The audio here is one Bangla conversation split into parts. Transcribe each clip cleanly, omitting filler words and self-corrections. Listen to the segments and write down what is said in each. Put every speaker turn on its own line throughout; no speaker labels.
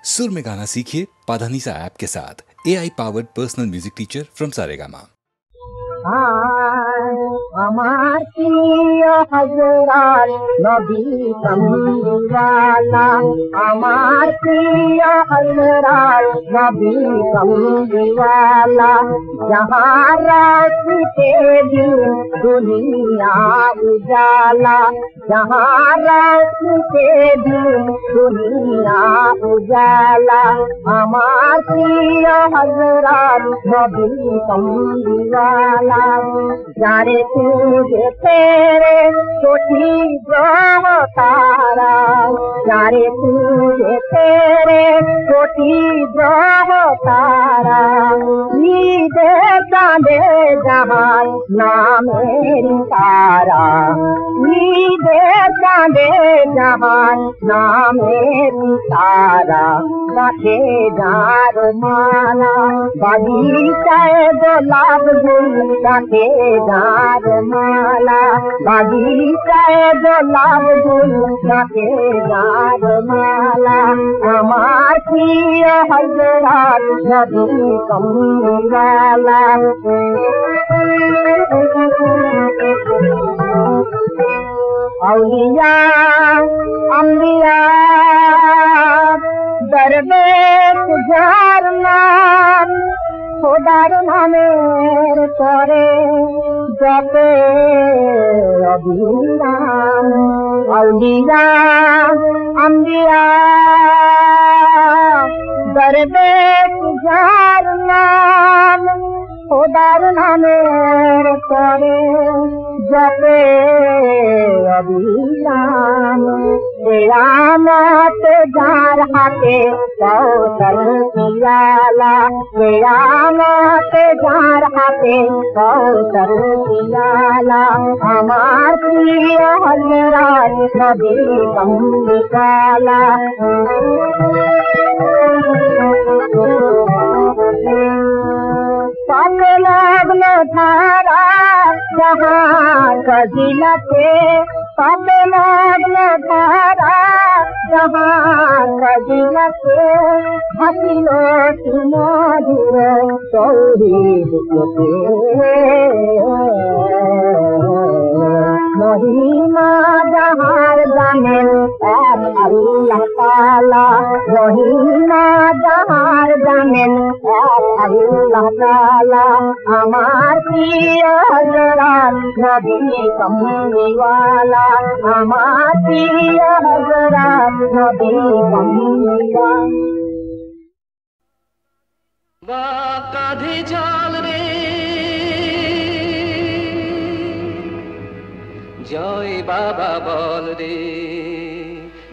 सुर में गाना सीखिए पाधानीसा ऐप के साथ। AI powered personal music teacher from Saregama.
আমার প্রিয় হযরত নবী কামলিওয়ালা, আমার প্রিয় হযরত নবী কামলিওয়ালা, जहाँ रास्ते दिन दुनिया उजाला, जहाँ रास्ते दिन दुनिया उजाला, আমার প্রিয় হযরত নবী কামলিওয়ালা। जाने तुझे तेरे कोटि ग्रह तारा, जाने तुझे तेरे कोटि ग्रह तारा, ईदे चांदे जहान नामेरी तारा, ईदे चांदे जहान नामेरी तारा, गाथे जार माला बगीचाए गोलाब गुल, गाथे जार माला बगीचाए गोलाब गुल, गाथे जार माला। আমার প্রিয় হযরত নবী কামলিওয়ালা। औलिया अंबिया दरवेश जार नाम, খোদার নামের পরে জপে অবিরাম। আউলিয়া আম্বিয়া দরবেশ যার নাম, খোদার নামের পরে জপে অবিরাম। কেয়ামত যার হাতে কৌশল পিয়ালা, কেয়ামত যার হাতে কৌশল পিয়ালা। আমার প্রিয় হযরত নবী কামলিওয়ালা। পাকে লাগলো ধারা जहाँ कजिलते, पाके लागलो धारा जहाँ कजिलते, हसिलो सुमधुर तौहीद के महिमा जहाँ जानेन एक अल्लाह ताला, महिमा जहाँ जानेन एक अल्लाह ताला। আমার প্রিয় হযরত নবী কামলিওয়ালা, আমার প্রিয় হযরত নবী কামলিওয়ালা।
বা কাঁধে জল রে জয় বাবা বল রে,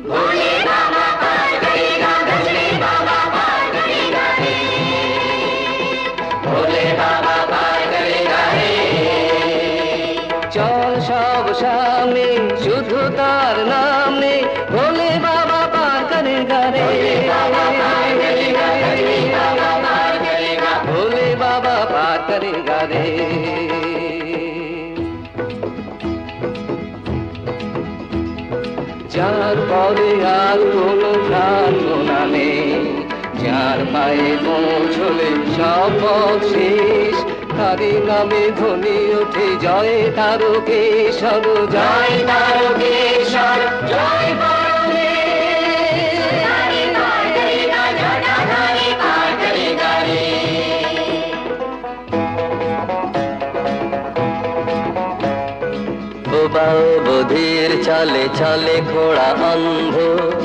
ভোলে বাবা পার করেগা, ভোলে বাবা পার করেগা রে, ভোলে বাবা পার করেগা রে। চল সব সামনে শুধু তার নাম নে, ভোলে বাবা পার করেগা রে, ভোলে বাবা পার করেগা রে। যার পরে আর কোনো প্রার্থনা নেই, যার পায়ে পৌঁছলে সব পথ শেষ, তারি নামে ধ্বনি ওঠে জয় তারকেশ্বর, জয় তারকেশ্বর, জয় বধির চলে চলে ঘোড়া অন্ধ,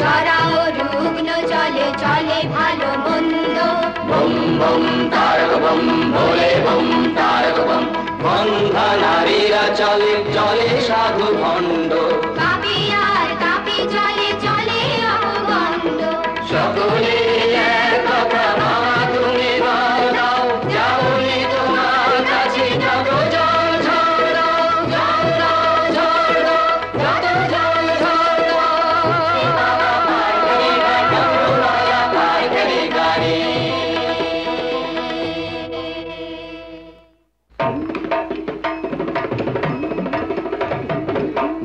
যারা রুগ্ন চলে চলে ভালো মন্দ,
বম বম তারক বম ভোলে বম তারক বম। বন্ধা নারীরা চলে চলে সাধু ভণ্ড,
কাপি আর কাপি চলে চলে অপগণ্ড।
সকলে এক কথা বাবা তুমি বল দাও, যাওনি তোমার কাছে যত জল ঝড় দাও, জল দাও ঝড় দাও, যত জল ঝড় দাও। পার করে গাড়ি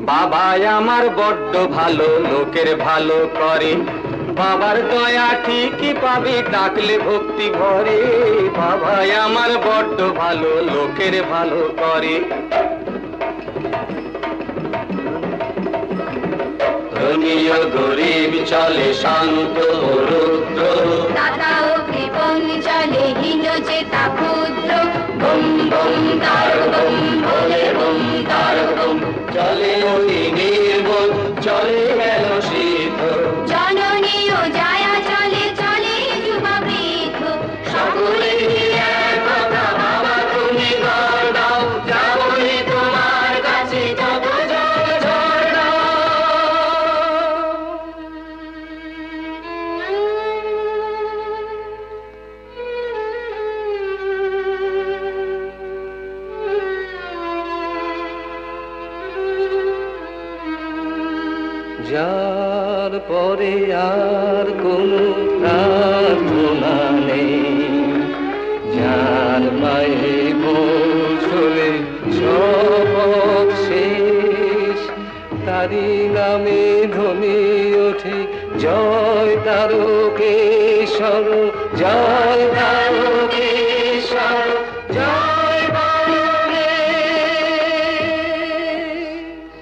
বাবা আমার বড্ড ভালো, লোকের ভালো করে, বাবার দয়া ঠিকই পাবি ডাকলে ভক্তি ভরে, বাবাই আমার বড্ড ভালো, লোকের ভালো করে। ধনীয় গরিব চলে শান্ত রুদ্র,
দাতা ও কৃপণ চলে হীন চেতা ক্ষুদ্র।
বম বম তার বম ভোলে বম তার বম, চলে অতি নির্বোধ চলে গেল সিদ্ধ।
জননী ও জায়া চলে চলে যুবা বৃদ্ধ।
সকলে এক কথা বাবা তুমি বল দাও, যাবই তোমার কাছে যত জল ঝড় দাও। যার পরে আর কোনো প্রার্থনা নেই, যার মায়ে বছরে শপথ শেষ, তারি নামে ধ্বনি ওঠে জয় তারকেশ্বর, জয় তারকেশ্বর, জয়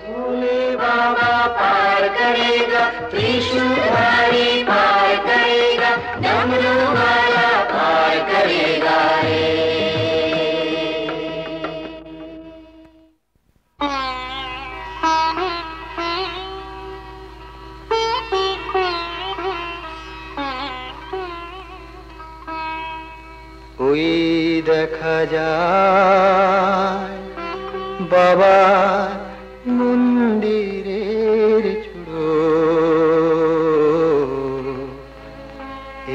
भोले बाबा पार करेगा, त्रिशूलधारी पार करेगा, डमरू वाला पार करेगा रे। ওই দেখা যায় বাবার মন্দিরের চূড়ো,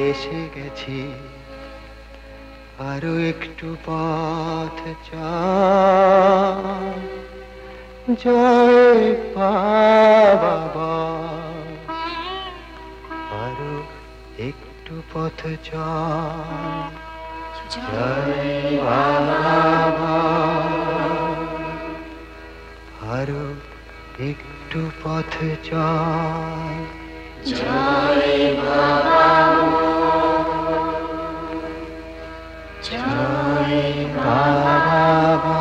এসে গেছি আরো একটু পথ চাই, জয় বাবা, আরো একটু পথ চাই, জয় বাবা, আরো একটু পথ চাই, জয় বাবা, জয় বাবা।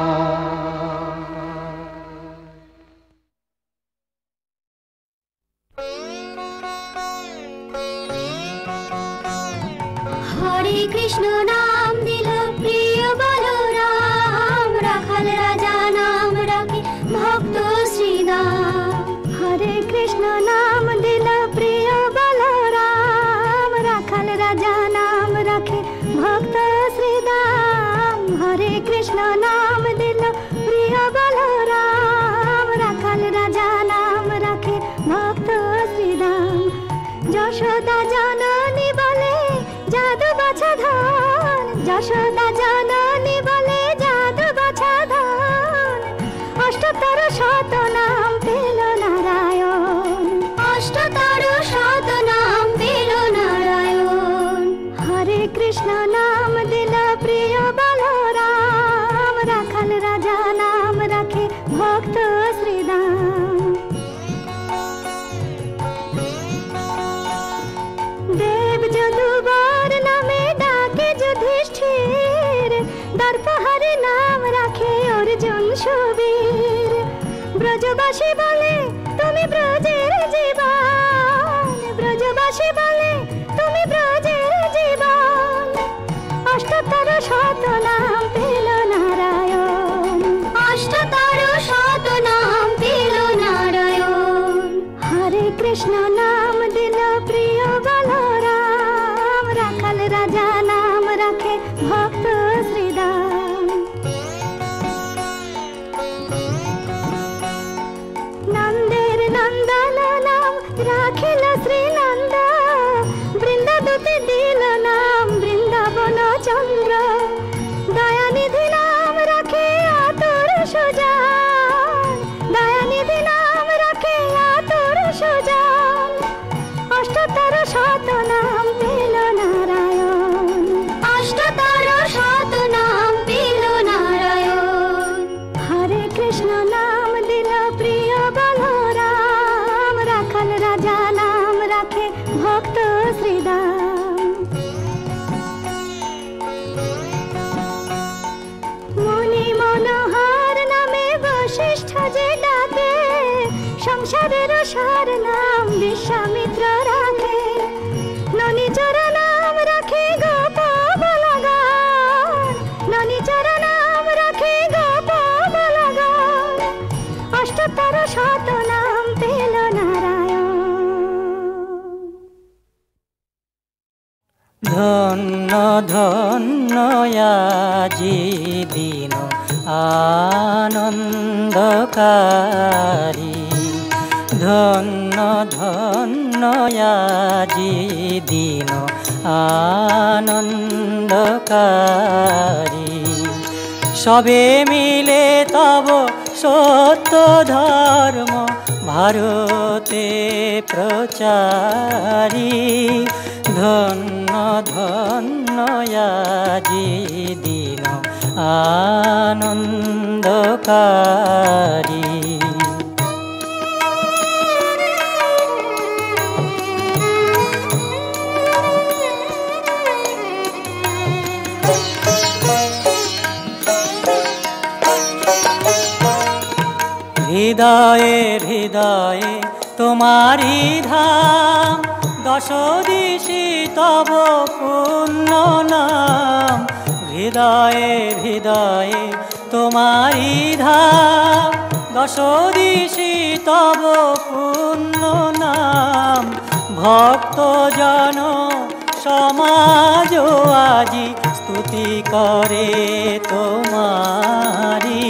হরে কৃষ্ণ নাম দিল প্রিয় বলরাম, রাখাল রাজা নাম রাখে ভক্ত শ্রীরাম। হরে কৃষ্ণ নাম দিল প্রিয় বলরাম, রাখাল রাজা নাম রাখে ভক্ত শ্রীরাম। হরে কৃষ্ণ নাম দিল প্রিয় বলরাম, রাখাল রাজা নাম রাখে ভক্ত শ্রীরাম। যশোদা জননী বলে জাদু বাছা ধন, যশোদা জননী বলে জাদু বাছা ধন। অষ্টতর শত নাম পেল নারায়ণ, অষ্টতর শত নাম পেল নারায়ণ। হরে কৃষ্ণ নাম দিল প্রিয় বলরাম, রাখাল রাজা নাম রাখে ভক্ত শ্রীরাম। দেব যদুবর নামে ডাকে যুধিষ্ঠির, দর্পহারে নাম রাখে অর্জুন সুবীর। ব্রজবাসী বলে তুমি ব্রজের জীবন, ব্রজবাসী বলে তুমি ব্রজের জীবন। অষ্টতর শত নাম পেল নারায়ণ, অষ্টতর শত নাম পেল নারায়ণ। হরে কৃষ্ণ নাম দিল প্রিয় বলরাম, রাখাল রাজা নাম রাখে ভক্ত শ্রীরাম। নন্দের নন্দন
ধন্য ধন্য আজি দিন আনন্দকারী, ধন্য ধন্য আজি দিন আনন্দকারী। সবে মিলে তব সত্য ধর্ম ভারতে প্রচারী, ধন্য ধন্য আজি দিন আনন্দকারী। হৃদয়ে হৃদয়ে তোমারি ধাম, দশ দিশি তব পুণ্য নাম। হৃদয়ে হৃদয়ে তোমারি ধাম, দশ দিশি তব পুণ্য নাম। ভক্ত জন সমাজ আজি স্তুতি করে তোমারি,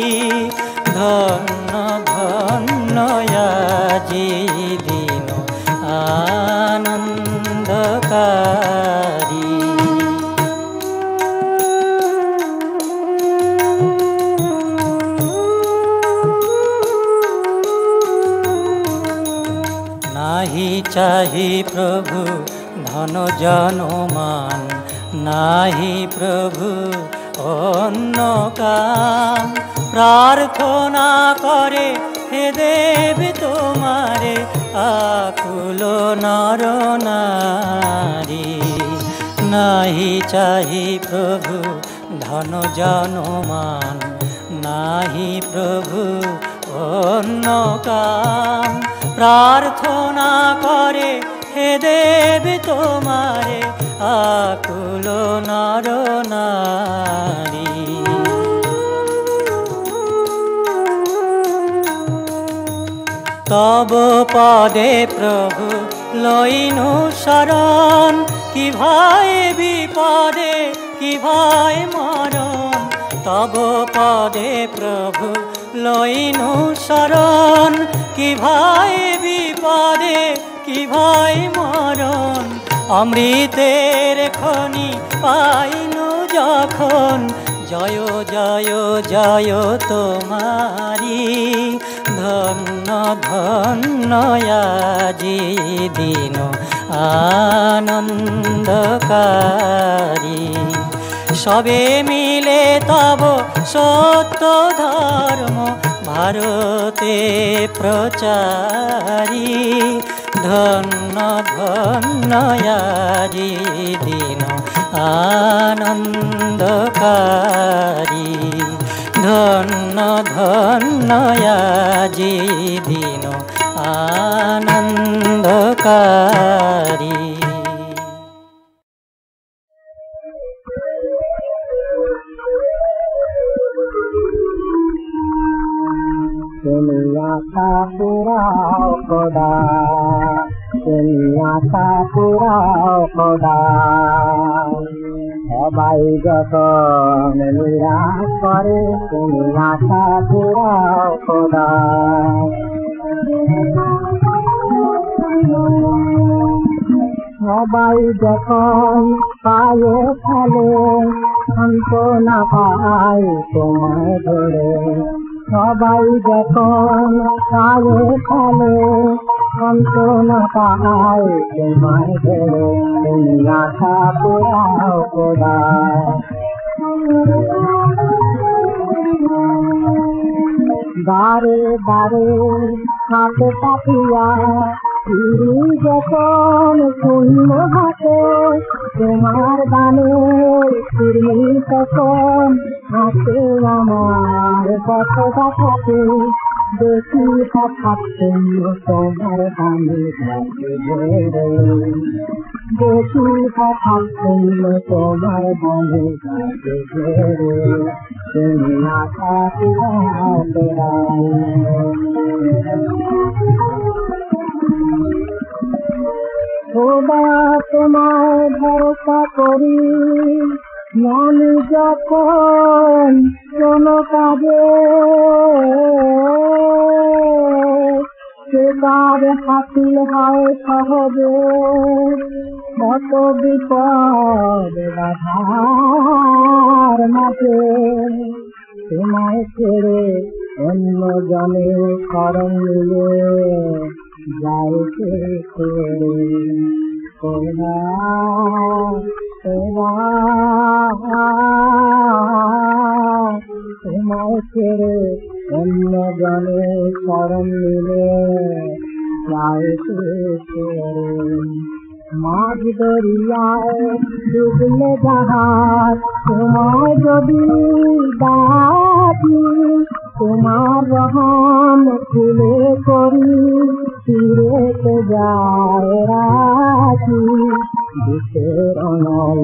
ধন্য ধন্য আজি দিন আনন্দকারী। নাহি চাহি প্রভু ধন জনমান, নাহি প্রভু অন্য কাম। প্রার্থনা করে হে দেব তোমারে আকুল নর নারী। নাহি চাহি প্রভু ধন জনমান, নাহি প্রভু অন্য কাম। প্রার্থনা করে হে দেব তোমারে আকুল নর নারী। তব পদে প্রভু লইনু শরণ, কি ভয় বিপদে কি ভয় মরণ। তব পদে প্রভু লইনু শরণ, কি ভয় বিপদে কি ভয় মরণ। অমৃতের খনি পাইনু যখন, জয় জয় জয় তোমারি, ধন্য ধন্য আজি দিন আনন্দকারী। সবে মিলে তব সত্য ধর্ম ভারতে প্রচারী, ধন্য ধন্য আজি দিন আনন্দকারী। ধন্য ধন্য আজি দিন আনন্দকারী।
আশা পুরাও খোদা, আশা পুরাও খোদা। সবাই যখন নিরাশ করে তুমি আশা পুরাও খোদা। সবাই যখন পায়ে ফেলে অন্ত না পায় তোমায় ধরে। সবাই যখন পায়ে ফেলে অন্ত না পায় তোমায় ধরে। তুমি আশা পুরাও খোদা। বারে বারে হাতে পাতিয়া ফিরি যখন শূন্য হাতে তোমার গানে ফিরি তখন হাতে আমার কতটা থাকে। দেখি থাকতে তোমার গানে ঘরে, দেখি থাকতে তোমার গানে ঘরে। তুমি আশা পুরাও খোদা। খোদা তোমায় ভরসা করি আমি যখন কোনো কাজে সে কাজ হাসিল হয় সহজে কত বিপদ বাধার মাঝে তোমায় ছেড়ে অন্য জনে শরণ নিলে যায় সে করে খোদা তোমায় ছেড়ে অন্য জনে শরণ নিলে যায় সে করে মাঝ দরিয়ায় ডুবলে জাহাজ তোমায় যদি ডাকি তোমার রহম খুলে করি ফিরে যায় রাখি দেশের অনল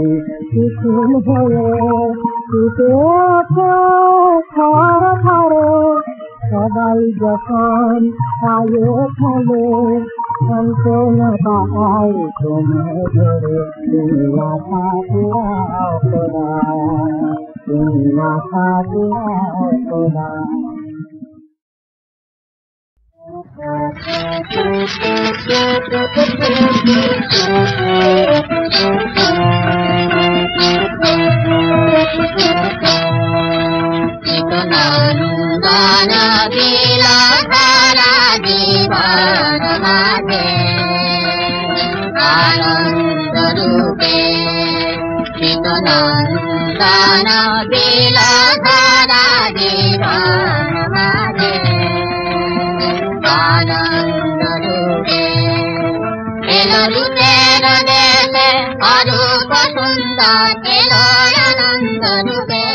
কিছুম হয়ে ছুটে ওঠে থর থরে সবাই যখন পায়ে ফেলে সান্ত্বনা পায় তোমায় ধরে তুমি না থাকলাও খোদা তুমি না থাকলাও খোদা
নন্দন বিলা সারা জীবন মাঝে আনন্দ রূপে নন্দন বিলা সারা জীবন মাঝে আনন্দ রূপে এলো রূপের দেশে অরূপ সুন্দর এলো আনন্দ রূপে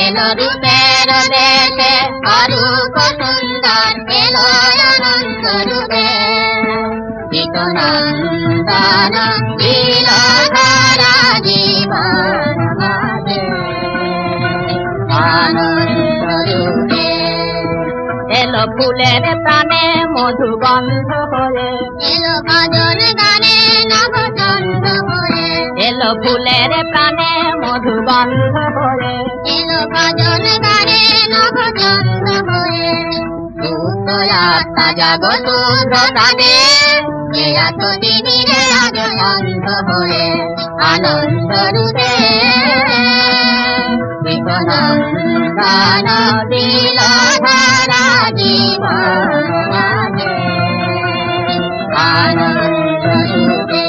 এলো রূপের দেশে অরূপ সুন্দর এলো আনন্দ রূপে নন্দন দিল সারা জীবন মাঝে আনন্দ রূপে এলো ফুলের প্রাণে মধুগন্ধ হয়ে এলো ভজন গানে নবচন্দ্র হয়ে এলো ফুলের প্রাণে মধুগন্ধ হয়ে এলো ভজন গানে নবচন্দ্র হয়ে আত্মা জাগ শুভ্রতাতে এতদিনই আজ অন্ধ হয়ে আনন্দ রূপে নন্দন দিল সারা জীবন মাঝে আনন্দ রূপে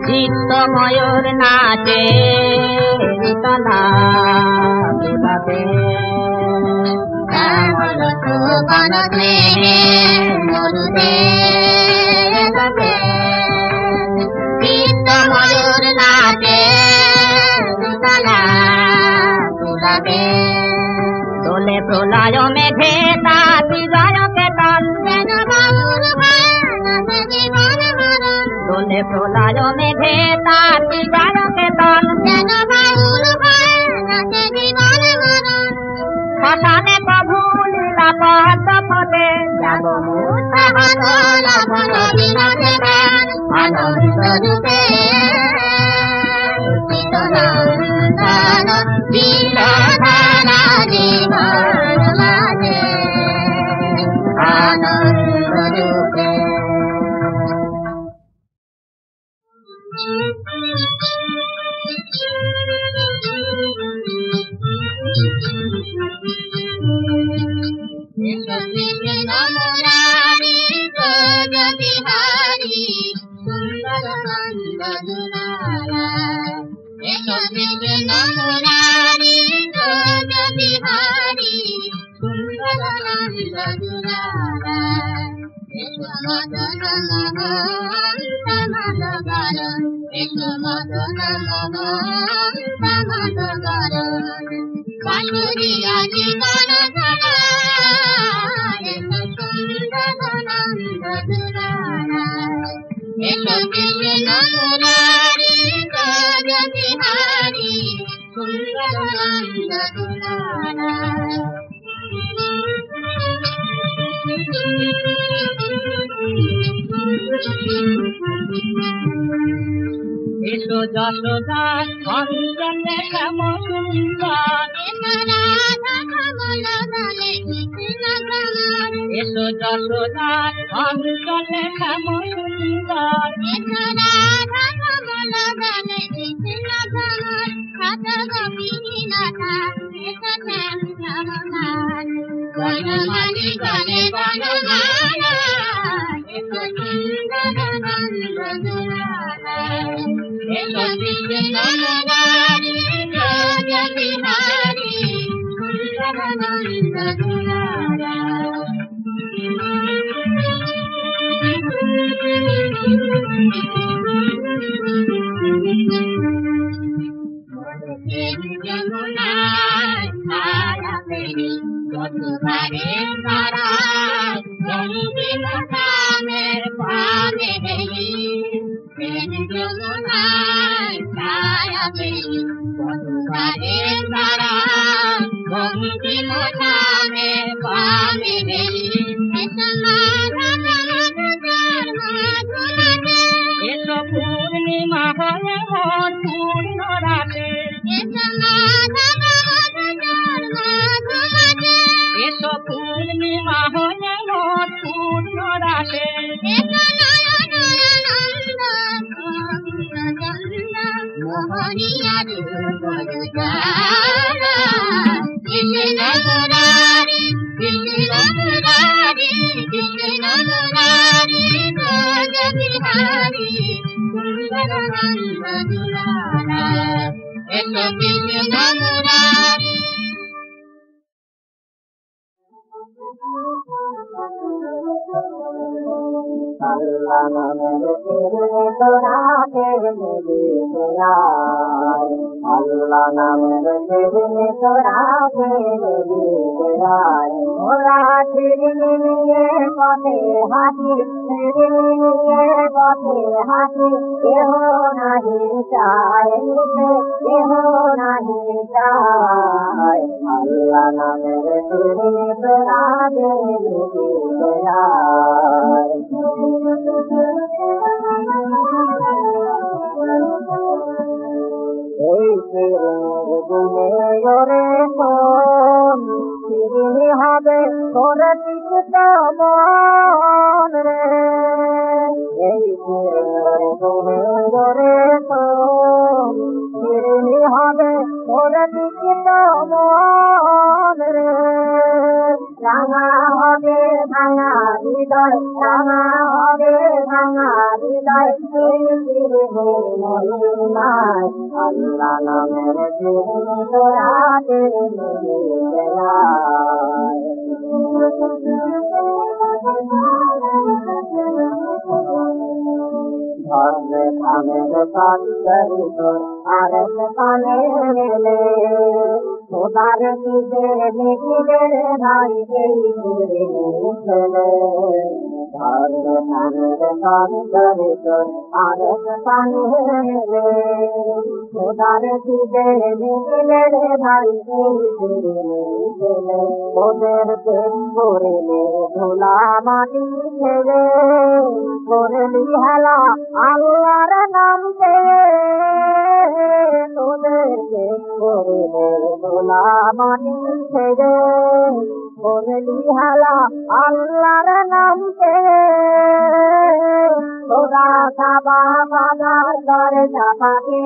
চিত্ত ময়ূর নাচে তলা তুলাতে বন স্নেহে মরুদে চিত্ত ময়ূর নাচে তলা তুলাতে তোলে প্রলয় মেঘে তাতি জয়কে তন যেন বাবুর তোলে প্রলয় মেঘে তাতি জয়কে তন যেন বাবুর শ্মশানে প্রভু লীলা পদ ফটে যাব আনন্দ রূপে দিল সারা জীবন মাঝে আনন্দ রূপে নমরারি ব্রজ বিহারী সুন্দর নন্দ দুলারা নমরারি ব্রজ বিহারী সুন্দর নন্দ দুলারা মদন মোহন সমাদ গরণ মদন মোহন সমাদ গরণ বাসুরিয়া জীবন সুন্দর এসো কৃষ্ণ মুরারি ব্রজ বিহারি সুন্দর নন্দ দুলারা এসো যশোদা অঞ্জনে শ্যাম সুন্দর এসো রাধা কমল দলে কৃষ্ণ ভ্রমর এসো যশোদা অঞ্জনে শ্যাম সুন্দর এসো রাধা কমল দলে কৃষ্ণ ভ্রমর খাত গোপিনী লতা এসো শ্যাম শ্যামলাল বনমালী গলে বনমালা এসো সুন্দর নন্দ দুলারা এসো কৃষ্ণ মুরারি ব্রজ বিহারি সুন্দর নন্দ দুলারা যমুনায় ধারা বেরি যদুবারে তারায় রঙ্গিন কামের পানে বেরি যমুনায় ধারা বেরি যদুবারে তারায় রঙ্গিন কামের পানে বেরি এসো পূর্ণিমা হয়ে ভোর পূর্ণ রাতে এসো পূর্ণিমা হয়ে ভোর পূর্ণ রাতে মোহনিয়া কৃষ্ণ মুরারি কৃষ্ণ মুরারি কৃষ্ণ মুরারি ব্রজ বিহারি সুন্দর নন্দ দুলারা এসো কৃষ্ণ মুরারি
আল্লাহ নামের ফিরে তোরা ফিরে দিরাই আল্লাহ নামের ফিরে তোরা ফিরে দিরাই ওরা ফিরে নিয়ে পথে হাঁটি ফিরে নিয়ে পথে হাঁটি কেহ নাহি চায় নিতে কেহ নাহি চায় আল্লাহ নামের ফিরে তোরা ফিরে দিরাই এই গুণে ওরে কোন ফিরে হবে তোরে চিত্ত মন রে এই গুণে ওরে কোন ফিরে হবে তোরে চিত্ত মন রে রাঙা হবে ভাঙা হৃদয় রাঙা হবে ভাঙা হৃদয় মহিমায় আল্লাহ নামের তোরা ধর্মে খামের পাত্তরি তোর আর কানে মেলে খোদার দিকে দেখিলে ভাই এই ছেলে ধর্মে খামের পাত্তরি তোর আর কানে মেলে খোদার দিকে দেখিলে ভাই এই ছেলে ওদের পেট করিলে ধুলা মাটি ছেলে করলি হেলা আল্লাহর নাম পেয়ে তোদের পেট করিলে ধুলা মাটি ছেলে করলি হেলা আল্লাহর নাম পেয়ে তোরা কাবা বাবার দরে চাপাতি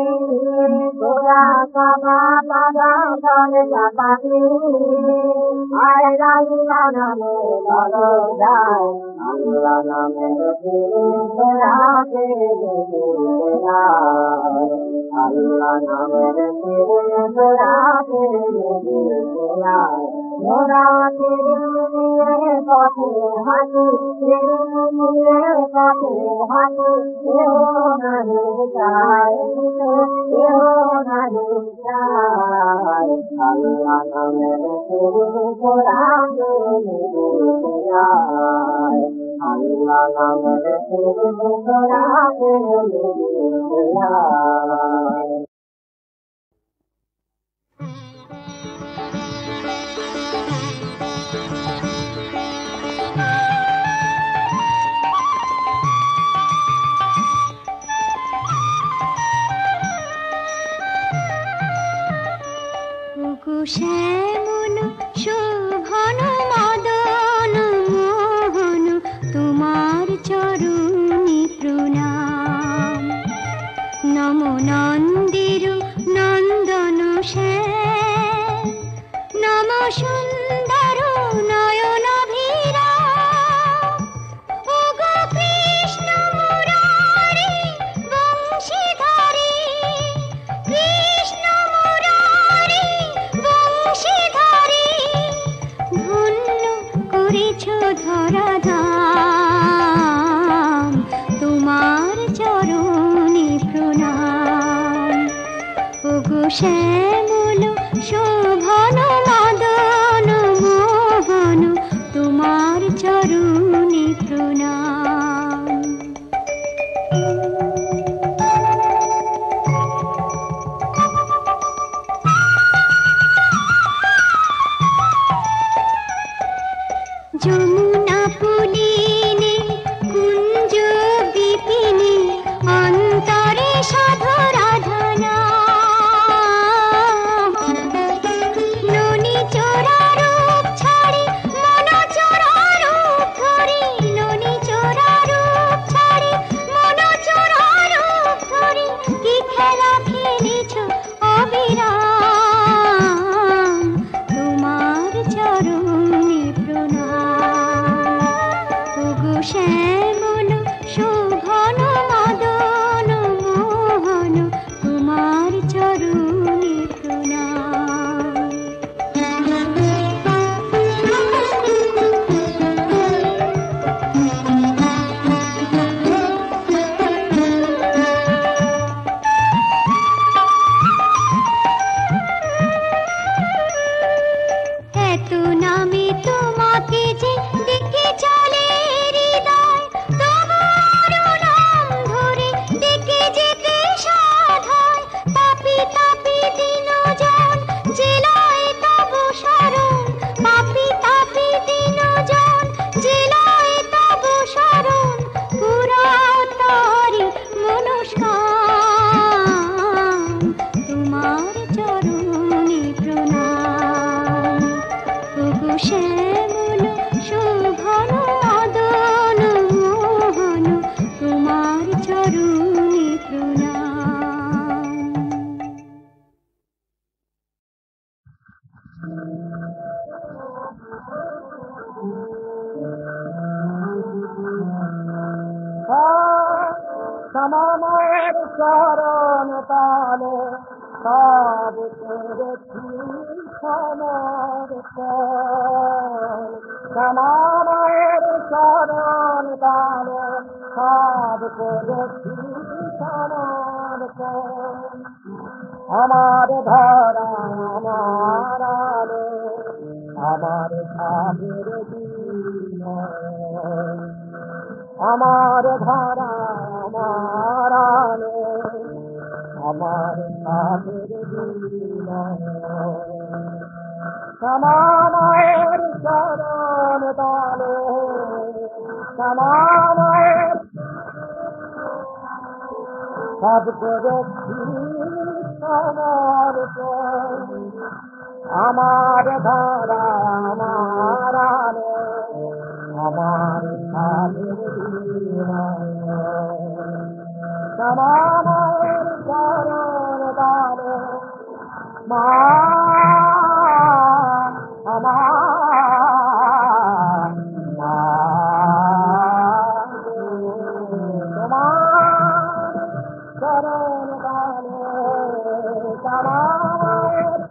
তোরা কাবা বাবার দরে চাপাতি আয় আল্লাহ নামে বলো যায় আল্লাহ নামে তোরা আল্লাহ নামের তোরা মোরা নিয়ে পথে হাঁটি নিয়ে পথে হাঁটি কেউ নাহি চায় কেউ নাহি চায় আল্লাহ নামের তোরা আল্লাহ নামের তোরাতে
শ্যামল শোভন মদন মোহন তোমার চরণে প্রণাম নম নন্দির নন্দন শ্যাম নম সুন্দর নয়ন ভিরাম ওগো কৃষ্ণ মুরারি বংশীধারী কৃষ্ণ মুরারি বংশীধারী ধন্য করেছ ধরাধাম তোমার চরণে প্রণাম ওগো শ্যামল শোভন মদন মোহন তোমার চরণে প্রণাম যমুনা পুলিনে কুঞ্জ বিপিনে অন্তরে সাধরাধনা ননি চোরা রূপ ছাড়ি মন চোরা রূপ ধরি ননি চোরা রূপ ছাড়ি মন চোরা রূপ ধরি কি খেলা খেলেছ অবিরাম তোমার চরণে প্রণাম ওগো শ্যামল শোভন মদন মোহন তোমার চরণে প্রণাম এত নামে তোমাকে যে ডেকে চলে হৃদয় তোমার নাম ধরে ডেকে যেতে সাধ হয় পাপি তাপি দিনজন জেলায় তব শরণ পাপি তাপি দিনজন জেলায় তব শরণ পুরাতরি মনস্কাম তোমার চরণে প্রণাম ওগো শ্যামল শোভন মদন মোহন তোমার চরণে প্রণাম
সমানের চরণ তালে সব করেছি সমর্পণ সমানের চরণ তালে সব করেছি সমর্পণ আমার ধরা আমার আলো আমার ভাবের দিন আমার ধারা আমার আলো আমার ভাবের দিন সমামায়ের চরণ তালে সমামায়ের সব করেছি সমর্পণ আমার ধারা আমার আলো আমার ভাবের দিন সমামায়ের চরণ তালে মা আমার মা তোমার চরণ তালে সমামায়ের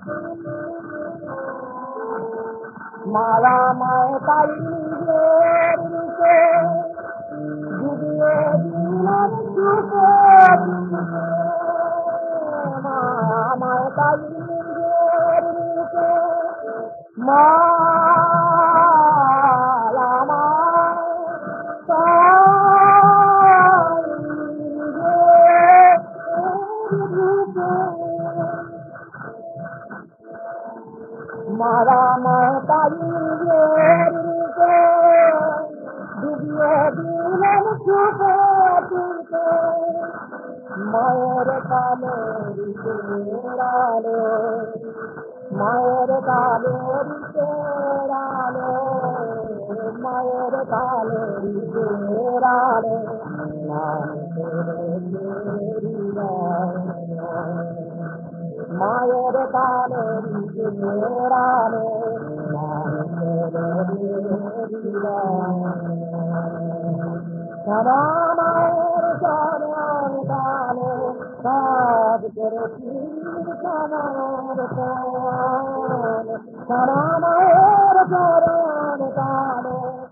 মালা মায় তাই নিজের রূপে ডুবিয়ে দিলাম সুখে মামায় তাই নিজের রূপে মালা মায় মায়ের কালে রিচেরালো মায়ের কালে রিচেরালো মায়ের কালে রিচেরালো মায়ের কালে রিচেরালো সারা মায়ের চরণ কালে কাজ করেছি সারার সারা মায়ের চরণ কালে